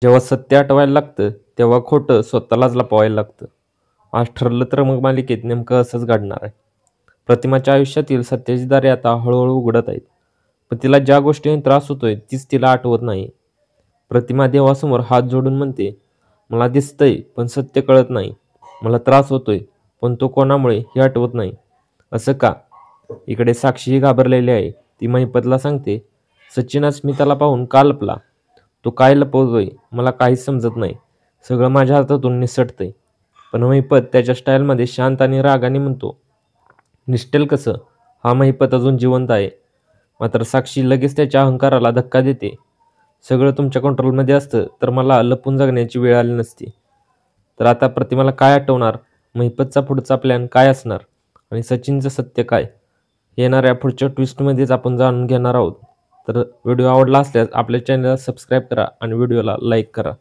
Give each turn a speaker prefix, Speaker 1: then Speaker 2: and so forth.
Speaker 1: जेव्हा सत्य आठवायला लागतं तेव्हा खोटं स्वतःलाच लपवायला लागतं. आज ठरलं तर मग मालिकेत नेमकं असंच घडणार आहे. प्रतिमाच्या आयुष्यातील सत्याची दारे आता हळूहळू उघडत आहेत. पण तिला ज्या गोष्टीने त्रास होतोय तीच तिला आठवत नाही. प्रतिमा देवासमोर हात जोडून म्हणते, मला दिसतंय पण सत्य कळत नाही. मला त्रास होतोय पण तो कोणामुळे हे आठवत नाही. असं का? इकडे साक्षीही घाबरलेली आहे. ती महिपतला सांगते, सचिन अस्मिताला पाहून का लपला? तो काय लपवतोय मला काहीच समजत नाही. सगळं माझ्या हातातून निसटतंय. पण महिपत त्याच्या स्टाईलमध्ये शांत आणि रागाने म्हणतो, निसटेल कसं? हा महिपत अजून जिवंत आहे. मात्र साक्षी लगेच त्याच्या अहंकाराला धक्का देते. सगळं तुमच्या कंट्रोलमध्ये असतं तर मला लपून जगण्याची वेळ आली नसती. तर आता प्रतिमाला काय आठवणार? महिपतचा पुढचा प्लॅन काय असणार? आणि सचिनचं सत्य काय? येणाऱ्या पुढच्या ट्विस्टमध्येच आपण जाणून घेणार आहोत. तर व्हिडिओ आवडला असल्यास आपल्या चॅनलला सबस्क्राईब करा आणि व्हिडिओला लाईक करा.